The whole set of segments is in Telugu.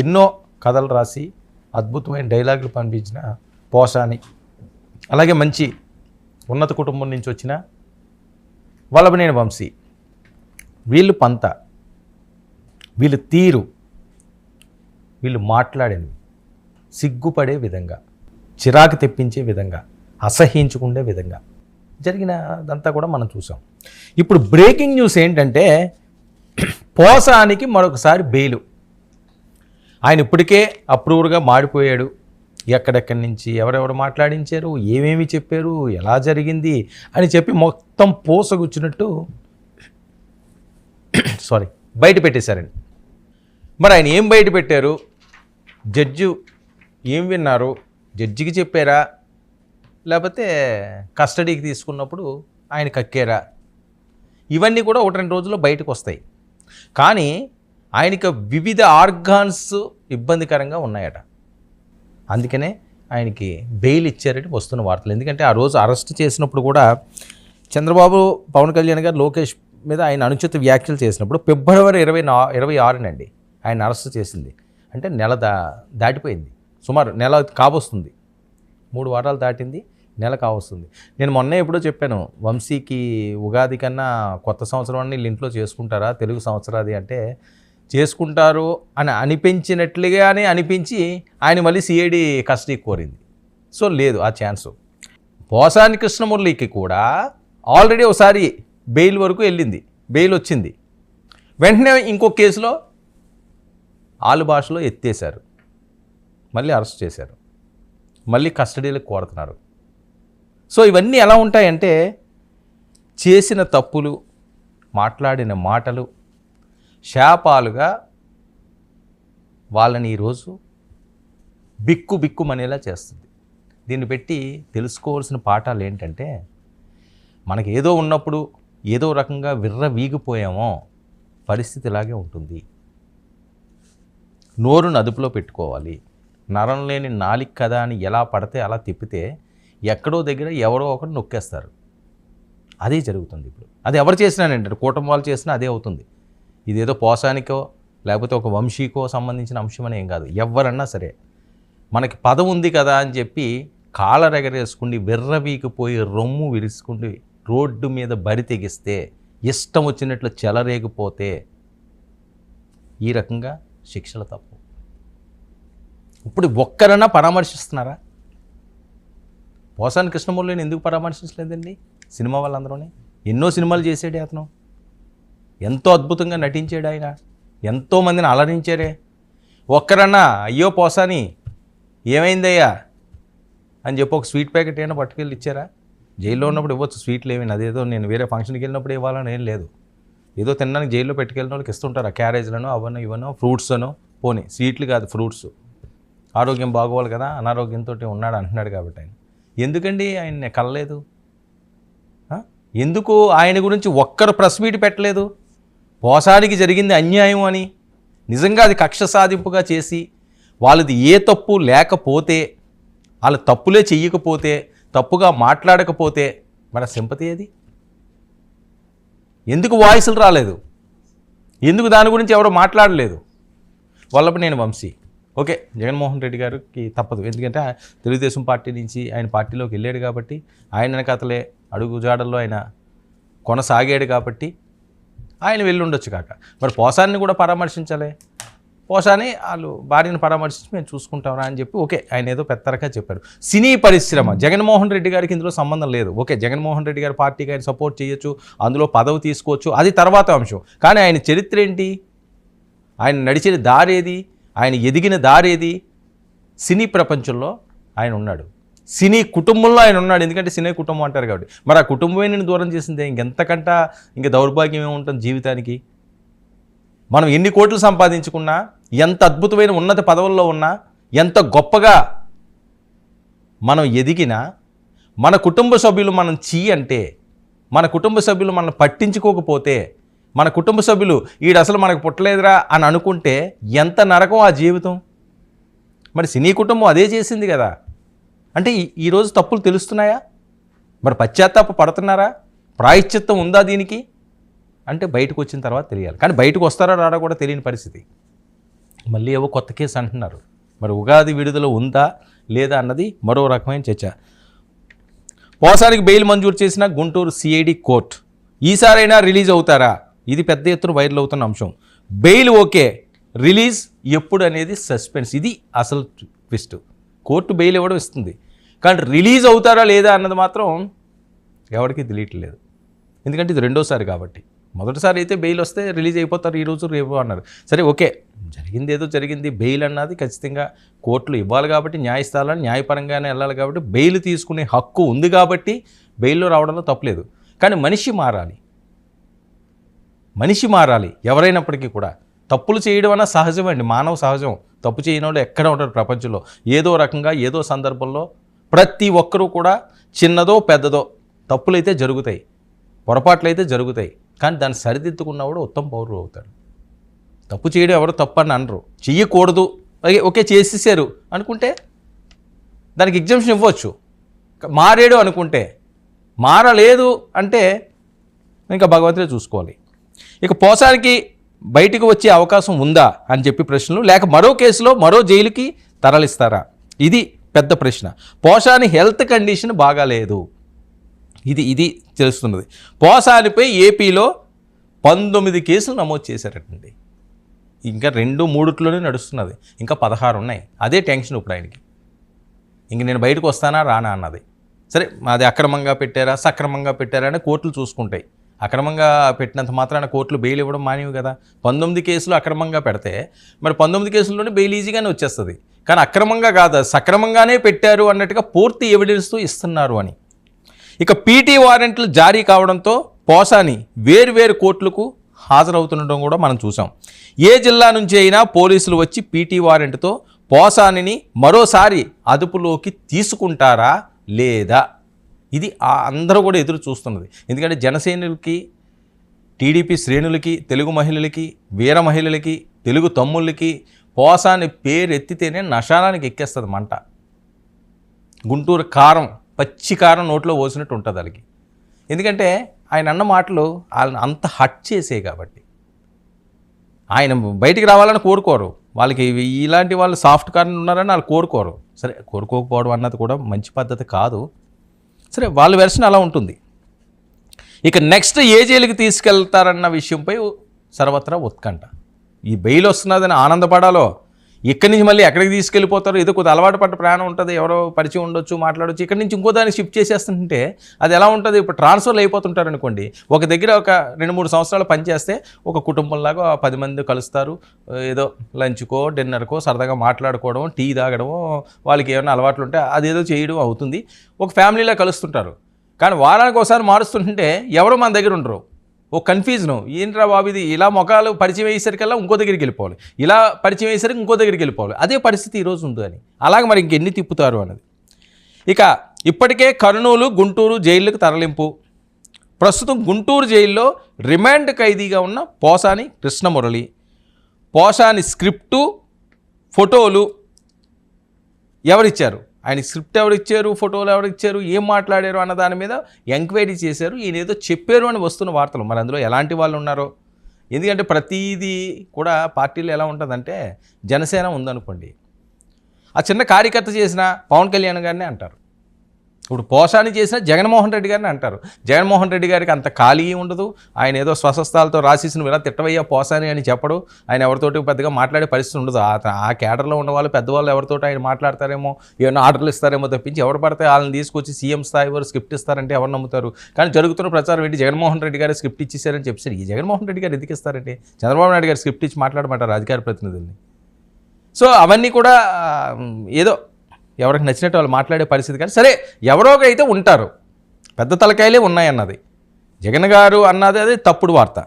ఎన్నో కథలు రాసి అద్భుతమైన డైలాగులు పంపించిన పోసాని, అలాగే మంచి ఉన్నత కుటుంబం నుంచి వచ్చిన వల్లభనేని వంశీ, వీళ్ళు పంత, వీళ్ళు తీరు, వీళ్ళు మాట్లాడేది సిగ్గుపడే విధంగా, చిరాకు తెప్పించే విధంగా, అసహ్యించుకునే విధంగా జరిగినదంతా కూడా మనం చూసాం. ఇప్పుడు బ్రేకింగ్ న్యూస్ ఏంటంటే పోసానికి మరొకసారి బెయిలు. ఆయన ఇప్పటికే అప్రూవర్గా మాడిపోయాడు. ఎక్కడెక్కడి నుంచి ఎవరెవరు మాట్లాడించారు, ఏమేమి చెప్పారు, ఎలా జరిగింది అని చెప్పి మొత్తం పోసగుచ్చినట్టు బయట పెట్టేశారండి. మరి ఆయన ఏం బయట పెట్టారు, జడ్జి ఏం విన్నారు, జడ్జికి చెప్పారా, లేకపోతే కస్టడీకి తీసుకున్నప్పుడు ఆయన కక్కారా, ఇవన్నీ కూడా 1-2 రోజుల్లో బయటకు వస్తాయి. కానీ ఆయనకి వివిధ ఆర్గాన్స్ ఇబ్బందికరంగా ఉన్నాయట. అందుకనే ఆయనకి బెయిల్ ఇచ్చారని వస్తున్న వార్తలు. ఎందుకంటే ఆ రోజు అరెస్ట్ చేసినప్పుడు కూడా చంద్రబాబు, పవన్ కళ్యాణ్ గారు లోకేష్ మీద ఆయన అనుచిత వ్యాఖ్యలు చేసినప్పుడు ఫిబ్రవరి 26 ఆయన అరెస్ట్ చేసింది. అంటే నెల దాటిపోయింది, సుమారు నెల కావస్తుంది, 3 వారాలు దాటింది, నెల కావస్తుంది. నేను మొన్న ఎప్పుడో చెప్పాను, వంశీకి ఉగాది కన్నా కొత్త సంవత్సరం అని వీళ్ళు ఇంట్లో చేసుకుంటారా, తెలుగు సంవత్సరాది అంటే చేసుకుంటారు అని అనిపించినట్లుగానే అనిపించి ఆయన మళ్ళీ సిఐడి కస్టడీ కోరింది. సో లేదు ఆ ఛాన్సు. పోసాని కృష్ణమురళికి కూడా ఆల్రెడీ ఒకసారి బెయిల్ వరకు వెళ్ళింది, బెయిల్ వచ్చింది. వెంటనే ఇంకో కేసులో ఆలు భాషలో ఎత్తేశారు, మళ్ళీ అరెస్ట్ చేశారు, మళ్ళీ కస్టడీలకు కోరుతున్నారు. సో ఇవన్నీ ఎలా ఉంటాయంటే చేసిన తప్పులు, మాట్లాడిన మాటలు శాపాలుగా వాళ్ళని ఈరోజు బిక్కుమనేలా చేస్తుంది. దీన్ని పెట్టి తెలుసుకోవాల్సిన పాఠాలు ఏంటంటే, మనకి ఏదో ఉన్నప్పుడు ఏదో రకంగా వీగిపోయామో పరిస్థితి ఇలాగే ఉంటుంది. నోరును అదుపులో పెట్టుకోవాలి. నరం లేని నాలిక కదా అని ఎలా పడితే అలా తిప్పితే ఎక్కడో దగ్గర ఎవరో ఒకరు నొక్కేస్తారు. అదే జరుగుతుంది ఇప్పుడు. అది ఎవరు చేసినానంటే కూటమి వాళ్ళు చేసినా అదే అవుతుంది. ఇదేదో పోసానికో లేకపోతే ఒక వంశీకో సంబంధించిన అంశం అని ఏం కాదు. ఎవరన్నా సరే మనకి పదం ఉంది కదా అని చెప్పి కాలరెగరేసుకుని వీగిపోయి రొమ్ము విరుచుకుండి రోడ్డు మీద బరి తెగిస్తే, ఇష్టం వచ్చినట్లు చెలరేగిపోతే ఈ రకంగా శిక్షలు తప్పు. ఇప్పుడు ఒక్కరన్నా పరామర్శిస్తున్నారా? పోసాని కృష్ణమురళిని ఎందుకు పరామర్శించలేదండి? సినిమా వాళ్ళందరూనే ఎన్నో సినిమాలు చేసాడే అతను, ఎంతో అద్భుతంగా నటించాడు ఆయన, ఎంతోమందిని అలరించారే. ఒక్కరన్నా అయ్యో పోసాని ఏమైందయ్యా అని చెప్పి ఒక స్వీట్ ప్యాకెట్ అయినా పట్టుకెళ్ళి ఇచ్చారా? జైల్లో ఉన్నప్పుడు ఇవ్వచ్చు స్వీట్లు ఏమైనా, అదేదో నేను వేరే ఫంక్షన్కి వెళ్ళినప్పుడు ఇవ్వాలని ఏం లేదు. ఏదో తినడానికి జైల్లో పెట్టుకెళ్ళిన వాళ్ళకి ఇస్తుంటారు, ఆ క్యారేజ్లను అవన్నో ఇవన్నో ఫ్రూట్స్ అనో, పోనీ స్వీట్లు కాదు ఫ్రూట్స్. ఆరోగ్యం బాగోవాలి కదా, అనారోగ్యంతో ఉన్నాడు అంటున్నాడు కాబట్టి ఆయన ఎందుకండి ఆయన కలలేదు? ఎందుకు ఆయన గురించి ఒక్కరు ప్రెస్ మీట్ పెట్టలేదు? పోసానికి జరిగింది అన్యాయం అని, నిజంగా అది కక్ష సాధింపుగా చేసి వాళ్ళది ఏ తప్పు లేకపోతే, వాళ్ళ తప్పులే చెయ్యకపోతే, తప్పుగా మాట్లాడకపోతే మన సింపతి ఏది? ఎందుకు వాయిస్లు రాలేదు? ఎందుకు దాని గురించి ఎవరో మాట్లాడలేదు? వల్లభనేని వంశీ ఓకే, జగన్మోహన్ రెడ్డి గారికి తప్పదు, ఎందుకంటే తెలుగుదేశం పార్టీ నుంచి ఆయన పార్టీలోకి వెళ్ళాడు కాబట్టి, ఆయన వెనకాతలే అడుగుజాడల్లో ఆయన కొనసాగాడు కాబట్టి ఆయన వెళ్ళి ఉండొచ్చు కాక. మరి పోసాన్ని కూడా పరామర్శించాలి. పోసాని వాళ్ళు భార్యను పరామర్శించి మేము చూసుకుంటామరా అని చెప్పి ఓకే, ఆయన ఏదో పెద్దరగా చెప్పాడు. సినీ పరిశ్రమ జగన్మోహన్ రెడ్డి గారికి ఇందులో సంబంధం లేదు. ఓకే, జగన్మోహన్ రెడ్డి గారి పార్టీకి ఆయన సపోర్ట్ చేయొచ్చు, అందులో పదవి తీసుకోవచ్చు, అది తర్వాత అంశం. కానీ ఆయన చరిత్ర ఏంటి, ఆయన నడిచిన దారేది, ఆయన ఎదిగిన దారేది? సినీ ప్రపంచంలో ఆయన ఉన్నాడు, సినీ కుటుంబంలో ఆయన ఉన్నాడు. ఎందుకంటే సినీ కుటుంబం అంటారు కాబట్టి. మరి ఆ కుటుంబమే నేను దూరం చేసిందే, ఇంకెంతకంట ఇంకా దౌర్భాగ్యం ఏముంటుంది జీవితానికి? మనం ఎన్ని కోట్లు సంపాదించుకున్నా, ఎంత అద్భుతమైన ఉన్నత పదవుల్లో ఉన్నా, ఎంత గొప్పగా మనం ఎదిగినా, మన కుటుంబ సభ్యులు మనం అంటే, మన కుటుంబ సభ్యులు మనం పట్టించుకోకపోతే, మన కుటుంబ సభ్యులు ఈడు అసలు మనకు పుట్టలేదురా అని అనుకుంటే ఎంత నరకం ఆ జీవితం. మరి సినీ కుటుంబం అదే చేసింది కదా. అంటే ఈరోజు తప్పులు తెలుస్తున్నాయా? మరి పశ్చాత్తాప పడుతున్నారా? ప్రాయశ్చిత్తం ఉందా దీనికి అంటే బయటకు వచ్చిన తర్వాత తెలియాలి. కానీ బయటకు వస్తారా రాడా కూడా తెలియని పరిస్థితి. మళ్ళీ ఏవో కొత్త కేసు అంటున్నారు. మరి ఉగాది విడుదల ఉందా లేదా అన్నది మరో రకమైన చర్చ. పోసానికి బెయిల్ మంజూరు చేసిన గుంటూరు సిఐడి కోర్టు ఈసారైనా రిలీజ్ అవుతారా? ఇది పెద్ద ఎత్తున వైరల్ అవుతున్న అంశం. బెయిల్ ఓకే, రిలీజ్ ఎప్పుడు అనేది సస్పెన్స్. ఇది అసలు ట్విస్ట్. కోర్టు బెయిల్ ఇవ్వడం ఇస్తుంది, కానీ రిలీజ్ అవుతారా లేదా అన్నది మాత్రం ఎవరికి తెలియట్లేదు. ఎందుకంటే ఇది రెండోసారి కాబట్టి. మొదటిసారి అయితే బెయిల్ వస్తే రిలీజ్ అయిపోతారు ఈరోజు రేపు అన్నారు. సరే ఓకే, జరిగింది ఏదో జరిగింది. బెయిల్ అన్నది ఖచ్చితంగా కోర్టులు ఇవ్వాలి కాబట్టి, న్యాయస్థానాలు న్యాయపరంగానే వెళ్ళాలి కాబట్టి, బెయిల్ తీసుకునే హక్కు ఉంది కాబట్టి బెయిల్లో రావడంలో తప్పలేదు. కానీ మనిషి మారాలి ఎవరైనప్పటికీ కూడా. తప్పులు చేయడం అన్న సహజమండి, మానవ సహజం. తప్పు చేయని వాళ్ళు ఎక్కడ ఉంటారు ప్రపంచంలో. ఏదో రకంగా ఏదో సందర్భంలో ప్రతి ఒక్కరూ కూడా చిన్నదో పెద్దదో తప్పులైతే జరుగుతాయి, పొరపాట్లు అయితే జరుగుతాయి. కానీ దాన్ని సరిదిద్దుకున్నవాడు ఉత్తమ పౌరుడు అవుతాడు. తప్పు చేయడం ఎవరు తప్పు అని అనరు. చెయ్యకూడదు, ఓకే చేసేసారు అనుకుంటే దానికి ఎగ్జామ్షన్ ఇవ్వచ్చు. మారేడు అనుకుంటే, మారలేదు అంటే ఇంకా భగవంతుడే చూసుకోవాలి. ఇక పోసానికి బయటికి వచ్చే అవకాశం ఉందా అని చెప్పి ప్రశ్నలు, లేక మరో కేసులో మరో జైలుకి తరలిస్తారా? ఇది పెద్ద ప్రశ్న. పోసాని హెల్త్ కండిషన్ బాగాలేదు, ఇది తెలుస్తున్నది. పోసానిపై ఏపీలో 19 కేసులు నమోదు చేశారటండి. ఇంకా 2-3 నడుస్తున్నది, ఇంకా 16 ఉన్నాయి. అదే టెన్షన్ ఇప్పుడు ఆయనకి. ఇంక నేను బయటకు వస్తానా రానా అన్నది. సరే, అది అక్రమంగా పెట్టారా సక్రమంగా పెట్టారా అని కోర్టులు చూసుకుంటాయి. అక్రమంగా పెట్టినంత మాత్రాన కోర్టులు బెయిల్ ఇవ్వడం మానేవి కదా. 19 కేసులు అక్రమంగా పెడితే మరి 19 కేసుల్లోనే బెయిల్ ఈజీగానే వచ్చేస్తుంది. కానీ అక్రమంగా కాదు, సక్రమంగానే పెట్టారు అన్నట్టుగా పూర్తి ఎవిడెన్స్తో ఇస్తున్నారు అని. ఇక పీటీ వారెంట్లు జారీ కావడంతో పోసాని వేర్వేరు కోర్టులకు హాజరవుతుండడం కూడా మనం చూసాం. ఏ జిల్లా నుంచి అయినా పోలీసులు వచ్చి పీటీ వారెంట్తో పోసానిని మరోసారి అదుపులోకి తీసుకుంటారా లేదా? ఇది అందరూ కూడా ఎదురు చూస్తున్నది. ఎందుకంటే జనసేనులకి, టీడీపీ శ్రేణులకి, తెలుగు మహిళలకి, వీర మహిళలకి, తెలుగు తమ్ముళ్ళకి పోసాని పేరు ఎత్తితేనే నశానానికి ఎక్కేస్తుంది మంట. గుంటూరు కారం, పచ్చి కారం నోట్లో పోసినట్టు ఉంటుంది వాళ్ళకి. ఎందుకంటే ఆయన అన్న మాటలు వాళ్ళని అంత హట్ చేసే కాబట్టి. ఆయన బయటికి రావాలని కోరుకోరు. వాళ్ళకి ఇలాంటి వాళ్ళు సాఫ్ట్ కార్నర్ ఉన్నారని వాళ్ళు కోరుకోరు. సరే, కోరుకోకపోవడం అన్నది కూడా మంచి పద్ధతి కాదు. సరే, వాళ్ళ వెర్షన్ అలా ఉంటుంది. ఇక నెక్స్ట్ ఏ జైలుకి తీసుకెళ్తారన్న విషయంపై సర్వత్రా ఉత్కంఠ. ఈ బెయిల్ వస్తున్నదని ఆనందపడాలో, ఇక్కడి నుంచి మళ్ళీ ఎక్కడికి తీసుకెళ్ళిపోతారో, ఏదో కొద్ది అలవాటు పడ్డ ప్రయాణం ఉంటుంది, ఎవరో పరిచయం ఉండొచ్చు, మాట్లాడొచ్చు. ఇక్కడి నుంచి ఇంకో దానికి షిఫ్ట్ చేసేస్తుంటే అది ఎలా ఉంటుంది? ఇప్పుడు ట్రాన్స్ఫర్లు అయిపోతుంటారు అనుకోండి. ఒక దగ్గర ఒక 2-3 సంవత్సరాలు పనిచేస్తే ఒక కుటుంబంలాగా 10 మంది కలుస్తారు. ఏదో లంచ్కో డిన్నర్కో సరదాగా మాట్లాడుకోవడం, టీ తాగడమో, వాళ్ళకి ఏమైనా అలవాట్లు ఉంటే అదేదో చేయడం అవుతుంది. ఒక ఫ్యామిలీలా కలుస్తుంటారు. కానీ వారానికి ఒకసారి మారుస్తుంటే ఎవరో మన దగ్గర ఉండరు. ఓ కన్ఫ్యూజను, ఏంట్రా బాబు ఇది, ఇలా మొఖాలు పరిచయం అయ్యేసరికల్లా ఇంకో దగ్గరికి వెళ్ళిపోవాలి, ఇలా పరిచయం అయ్యేసరికి ఇంకో దగ్గరికి వెళ్ళిపోవాలి. అదే పరిస్థితి ఈరోజు ఉంది అని. అలాగే మరి ఇంకెన్ని తిప్పుతారు అన్నది. ఇక ఇప్పటికే కర్నూలు, గుంటూరు జైళ్ళకు తరలింపు. ప్రస్తుతం గుంటూరు జైల్లో రిమాండ్ ఖైదీగా ఉన్న పోసాని కృష్ణమురళి, పోసాని స్క్రిప్టు, ఫోటోలు ఎవరిచ్చారు, ఆయన స్క్రిప్ట్ ఎవరిచ్చారు, ఫోటోలు ఎవరిచ్చారు, ఏం మాట్లాడారు అన్న దాని మీద ఎంక్వైరీ చేశారు. ఈయన ఏదో చెప్పారు అని వస్తున్న వార్తలు. మరి అందులో ఎలాంటి వాళ్ళు ఉన్నారో. ఎందుకంటే ప్రతిదీ కూడా పార్టీలో ఎలా ఉంటుందంటే, జనసేన ఉందనుకోండి, ఆ చిన్న కార్యకర్త చేసిన పవన్ కళ్యాణ్ గారిని అంటారు. ఇప్పుడు పోసాని చేసిన జగన్మోహన్ రెడ్డి గారిని అంటారు. జగన్మోహన్ రెడ్డి గారికి అంత ఖాళీ ఉండదు. ఆయన ఏదో స్వస్థస్థాలతో రాసేసిన ఇలా తిట్టవయ్యా పోసాని అని చెప్పడు. ఆయన ఎవరితోటి పెద్దగా మాట్లాడే పరిస్థితి ఉండదు. ఆ కేడర్లో ఉన్న వాళ్ళు పెద్దవాళ్ళు ఎవరితోటి ఆయన మాట్లాడతారేమో, ఏమైనా ఆర్డర్లు ఇస్తారేమో తప్పించి ఎవరు పడితే వాళ్ళని తీసుకొచ్చి సీఎం స్థాయి వారు స్క్రిప్ట్ ఇస్తారంటే ఎవరు నమ్ముతారు? కానీ జరుగుతున్న ప్రచారం ఏంటి, జగన్మోహన్ రెడ్డి గారు స్క్రిప్ట్ ఇచ్చేసారని చెప్పారు. ఈ జగన్మోహన్ రెడ్డి గారు ఎందుకు ఇస్తారంటే, చంద్రబాబు నాయుడు గారు స్క్రిప్ట్ ఇచ్చి మాట్లాడమంటారు అధికార ప్రతినిధుల్ని. సో అవన్నీ కూడా ఏదో ఎవరికి నచ్చినట్టు వాళ్ళు మాట్లాడే పరిస్థితి. కానీ సరే, ఎవరో అయితే ఉంటారు, పెద్ద తలకాయలే ఉన్నాయన్నది జగన్ గారు అన్నది, అది తప్పుడు వార్త.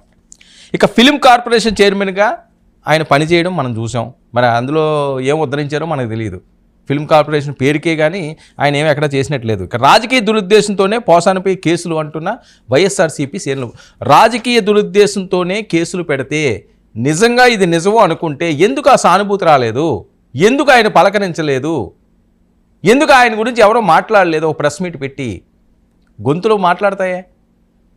ఇక ఫిలిం కార్పొరేషన్ చైర్మన్గా ఆయన పనిచేయడం మనం చూసాం. మరి అందులో ఏం ఉద్ధరించారో మనకు తెలియదు. ఫిల్మ్ కార్పొరేషన్ పేరుకే కానీ ఆయన ఏమి ఎక్కడ చేసినట్లేదు. ఇక రాజకీయ దురుద్దేశంతోనే పోసానిపై కేసులు అంటున్న వైఎస్ఆర్సీపీ శ్రేణులు. రాజకీయ దురుద్దేశంతోనే కేసులు పెడితే, నిజంగా ఇది నిజమో అనుకుంటే ఎందుకు ఆ సానుభూతి రాలేదు? ఎందుకు ఆయన పలకరించలేదు? ఎందుకు ఆయన గురించి ఎవరో మాట్లాడలేదు? ఒక ప్రెస్ మీట్ పెట్టి గొంతులు మాట్లాడతాయే.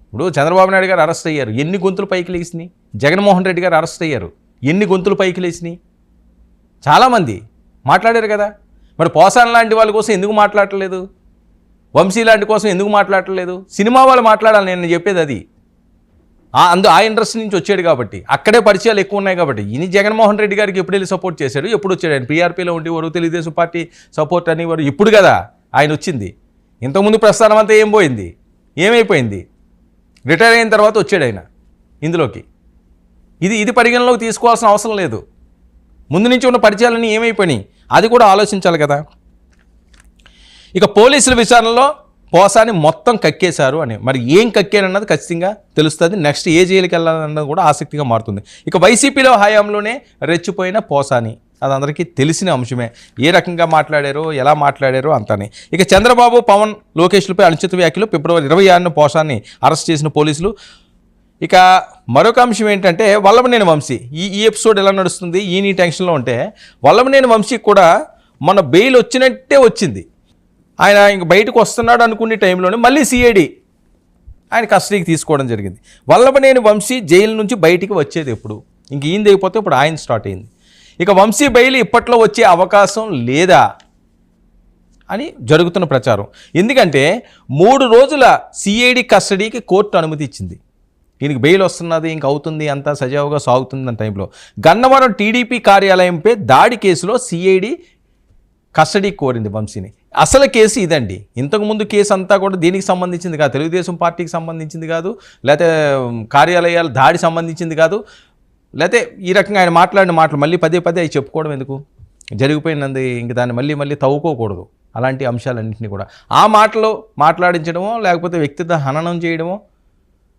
ఇప్పుడు చంద్రబాబు నాయుడు గారు అరెస్ట్ అయ్యారు, ఎన్ని గొంతులు పైకి లేచినాయి? జగన్మోహన్ రెడ్డి గారు అరెస్ట్ అయ్యారు, ఎన్ని గొంతులు పైకి లేచినాయి? చాలామంది మాట్లాడారు కదా. మరి పోసాన్ లాంటి వాళ్ళ కోసం ఎందుకు మాట్లాడట్లేదు, వంశీ లాంటి కోసం ఎందుకు మాట్లాడట్లేదు? సినిమా వాళ్ళు మాట్లాడాలి, నేను చెప్పేది అది. ఆ ఇండస్ట్రీ నుంచి వచ్చాడు కాబట్టి, అక్కడే పరిచయాలు ఎక్కువ ఉన్నాయి కాబట్టి. ఈయన జగన్మోహన్ రెడ్డి గారికి ఎప్పుడు వెళ్ళి సపోర్ట్ చేశాడు, ఎప్పుడు వచ్చాడు? ఆయన పీఆర్పీలో ఉండేవారు, తెలుగుదేశం పార్టీ సపోర్ట్ అనేవారు. ఇప్పుడు కదా ఆయన వచ్చింది. ఇంతకుముందు ప్రస్థానం అంతా ఏం పోయింది, ఏమైపోయింది? రిటైర్ అయిన తర్వాత వచ్చాడు ఆయన ఇందులోకి. ఇది పరిగణలోకి తీసుకోవాల్సిన అవసరం లేదు. ముందు నుంచి ఉన్న పరిచయాలన్నీ ఏమైపోయినాయి, అది కూడా ఆలోచించాలి కదా. ఇక పోలీసుల విచారణలో పోసాని మొత్తం కక్కేశారు అని. మరి ఏం కక్కారన్నది ఖచ్చితంగా తెలుస్తుంది. నెక్స్ట్ ఏ జైలుకి వెళ్ళాలన్నది కూడా ఆసక్తిగా మారుతుంది. ఇక వైసీపీలో హయాంలోనే రెచ్చిపోయిన పోసాని, అది అందరికీ తెలిసిన అంశమే. ఏ రకంగా మాట్లాడారో, ఎలా మాట్లాడారో అంతానే. ఇక చంద్రబాబు, పవన్, లోకేష్లపై అనుచిత వ్యాఖ్యలు. ఫిబ్రవరి 26న పోసాన్ని అరెస్ట్ చేసిన పోలీసులు. ఇక మరొక అంశం ఏంటంటే వల్లభనేని వంశీ. ఈ ఎపిసోడ్ ఎలా నడుస్తుంది, ఈ టెన్షన్లో ఉంటే వల్లభనేని వంశీకి కూడా మన బెయిల్ వచ్చినట్టే వచ్చింది. ఆయన ఇంక బయటకు వస్తున్నాడు అనుకునే టైంలోనే మళ్ళీ సిఐడి ఆయన కస్టడీకి తీసుకోవడం జరిగింది. వల్లభనేని వంశీ జైలు నుంచి బయటికి వచ్చేది ఎప్పుడు, ఇంక ఈయన దిగిపోతే ఇప్పుడు ఆయన స్టార్ట్ అయింది. ఇక వంశీ బెయిల్ ఇప్పట్లో వచ్చే అవకాశం లేదా అని జరుగుతున్న ప్రచారం. ఎందుకంటే 3 రోజుల సిఐడి కస్టడీకి కోర్టు అనుమతి ఇచ్చింది. ఈయనకి బెయిల్ వస్తున్నది, ఇంక అవుతుంది, అంతా సజావుగా సాగుతుందన్న టైంలో గన్నవరం టీడీపీ కార్యాలయంపై దాడి కేసులో సిఐడి కస్టడీ కోరింది వంశీని. అసలు కేసు ఇదండి. ఇంతకుముందు కేసు అంతా కూడా దీనికి సంబంధించింది కాదు, తెలుగుదేశం పార్టీకి సంబంధించింది కాదు, లేకపోతే కార్యాలయాల దాడి సంబంధించింది కాదు, లేకపోతే ఈ రకంగా ఆయన మాట్లాడిన మాటలు మళ్ళీ పదే అవి చెప్పుకోవడం ఎందుకు? జరిగిపోయినది ఇంక దాన్ని మళ్ళీ తవ్వుకోకూడదు. అలాంటి అంశాలన్నింటినీ కూడా ఆ మాటలు మాట్లాడించడమో, లేకపోతే వ్యక్తిగత హననం చేయడమో,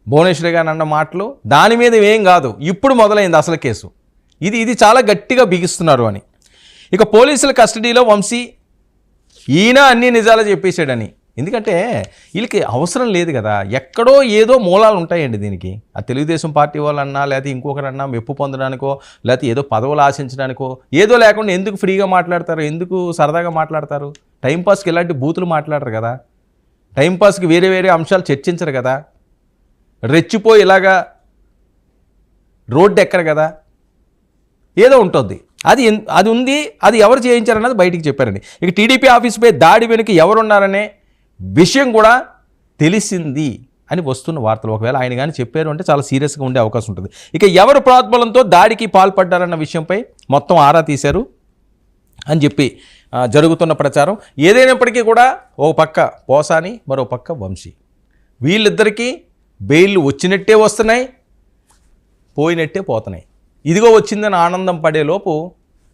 భువనేశ్వరి గారు అన్న మాటలు దాని మీద ఏం కాదు. ఇప్పుడు మొదలైంది అసలు కేసు. ఇది చాలా గట్టిగా బిగిస్తున్నారు అని. ఇక పోలీసుల కస్టడీలో వంశీ ఈయన అన్ని నిజాలు చెప్పేశాడని. ఎందుకంటే వీళ్ళకి అవసరం లేదు కదా, ఎక్కడో ఏదో మూలాలు ఉంటాయండి దీనికి. ఆ తెలుగుదేశం పార్టీ వాళ్ళన్నా, లేకపోతే ఇంకొకరన్నా మెప్పు పొందడానికో, లేకపోతే ఏదో పదవులు ఆశించడానికో ఏదో లేకుండా ఎందుకు ఫ్రీగా మాట్లాడతారు, ఎందుకు సరదాగా మాట్లాడతారు? టైంపాస్కి ఇలాంటి బూతులు మాట్లాడరు కదా, టైంపాస్కి వేరే అంశాలు చర్చించరు కదా, రెచ్చిపోయి ఇలాగా రోడ్డు ఎక్కరు కదా, ఏదో ఉంటుంది. అది ఉంది, అది ఎవరు చేయించారన్నది బయటికి చెప్పారండి. ఇక టీడీపీ ఆఫీసుపై దాడి వెనుక ఎవరున్నారనే విషయం కూడా తెలిసింది అని వస్తున్న వార్తలు. ఒకవేళ ఆయన కానీ చెప్పారు అంటే చాలా సీరియస్గా ఉండే అవకాశం ఉంటుంది. ఇక ఎవరు ప్రోద్బలంతో దాడికి పాల్పడ్డారన్న విషయంపై మొత్తం ఆరా తీశారు అని చెప్పి జరుగుతున్న ప్రచారం. ఏదైనప్పటికీ కూడా ఒక పక్క పోసాని, మరో పక్క వంశీ, వీళ్ళిద్దరికీ బెయిల్ వచ్చినట్టే వస్తున్నాయి, పోయినట్టే పోతున్నాయి. ఇదిగో వచ్చిందని ఆనందం పడేలోపు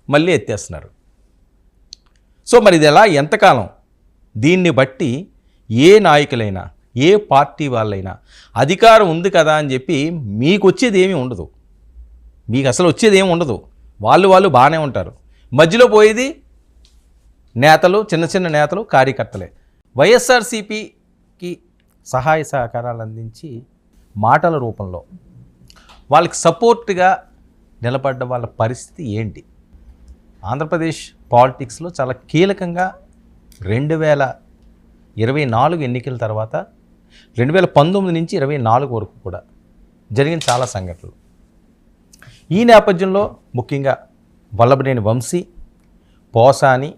మళ్ళీ ఎత్తేస్తున్నారు. సో మరి ఇది ఎలా, ఎంతకాలం? దీన్ని బట్టి ఏ నాయకులైనా, ఏ పార్టీ వాళ్ళైనా అధికారం ఉంది కదా అని చెప్పి మీకు వచ్చేది ఏమీ ఉండదు. మీకు అసలు వచ్చేది ఏమి ఉండదు. వాళ్ళు బాగానే ఉంటారు. మధ్యలో పోయేది నేతలు, చిన్న నేతలు, కార్యకర్తలే. వైఎస్ఆర్సీపీకి సహాయ సహకారాలు అందించి మాటల రూపంలో వాళ్ళకి సపోర్ట్గా నిలబడ్డ వాళ్ళ పరిస్థితి ఏంటి? ఆంధ్రప్రదేశ్ పాలిటిక్స్లో చాలా కీలకంగా 2024 ఎన్నికల తర్వాత 2019 నుంచి 24 వరకు కూడా జరిగిన చాలా సంఘటనలు. ఈ నేపథ్యంలో ముఖ్యంగా వల్లభనేని వంశీ, పోసాని,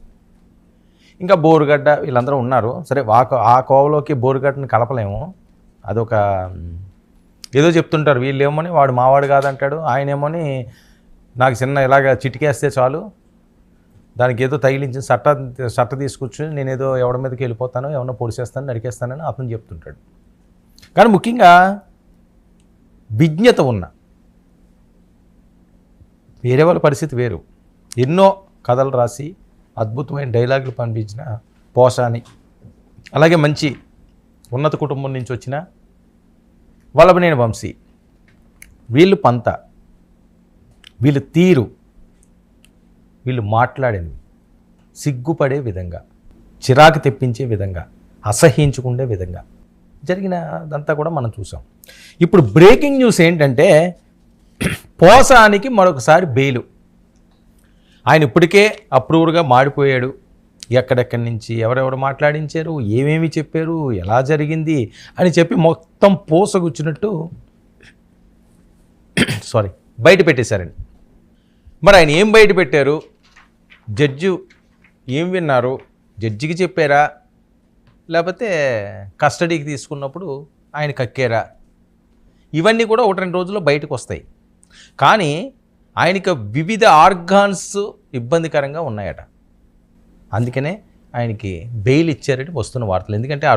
ఇంకా బోరుగడ్డ వీళ్ళందరూ ఉన్నారు. సరే ఆ కోవలోకి బోరుగడ్డని కలపలేము. అదొక ఏదో చెప్తుంటారు, వీళ్ళేమోని వాడు మావాడు కాదంటాడు, ఆయనేమోని నాకు చిన్న ఇలాగ చిటికేస్తే చాలు, దానికి ఏదో తగిలించి సట్ట తీసుకొచ్చుని నేనేదో ఎవరి మీదకి వెళ్ళిపోతానో, ఎవరినో పొడిచేస్తాను, నరికేస్తానని అతను చెప్తుంటాడు. కానీ ముఖ్యంగా విజ్ఞత ఉన్న వేరే వాళ్ళ పరిస్థితి వేరు. ఎన్నో కథలు రాసి అద్భుతమైన డైలాగులు పంపించిన పోసాని, అలాగే మంచి ఉన్నత కుటుంబం నుంచి వచ్చిన వల్లభనేని వంశీ, వీళ్ళు పంత, వీళ్ళు తీరు, వీళ్ళు మాట్లాడేది సిగ్గుపడే విధంగా, చిరాకు తెప్పించే విధంగా, అసహ్యించుకునే విధంగా జరిగినదంతా కూడా మనం చూసాం. ఇప్పుడు బ్రేకింగ్ న్యూస్ ఏంటంటే పోసానికి మరొకసారి బెయిలు. ఆయన ఇప్పటికే అప్రూవర్గా మాడిపోయాడు. ఎక్కడెక్కడి నుంచి ఎవరెవరు మాట్లాడించారు, ఏమేమి చెప్పారు, ఎలా జరిగింది అని చెప్పి మొత్తం పోసగుచ్చినట్టు బయట పెట్టేశారండి. మరి ఆయన ఏం బయట పెట్టారు, జడ్జి ఏం విన్నారు, జడ్జికి చెప్పారా, లేకపోతే కస్టడీకి తీసుకున్నప్పుడు ఆయన కక్కారా, ఇవన్నీ కూడా 1-2 రోజుల్లో బయటకు వస్తాయి. కానీ ఆయనకి వివిధ ఆర్గాన్స్ ఇబ్బందికరంగా ఉన్నాయట. అందుకనే ఆయనకి బెయిల్ ఇచ్చారని వస్తున్న వార్తలు. ఎందుకంటే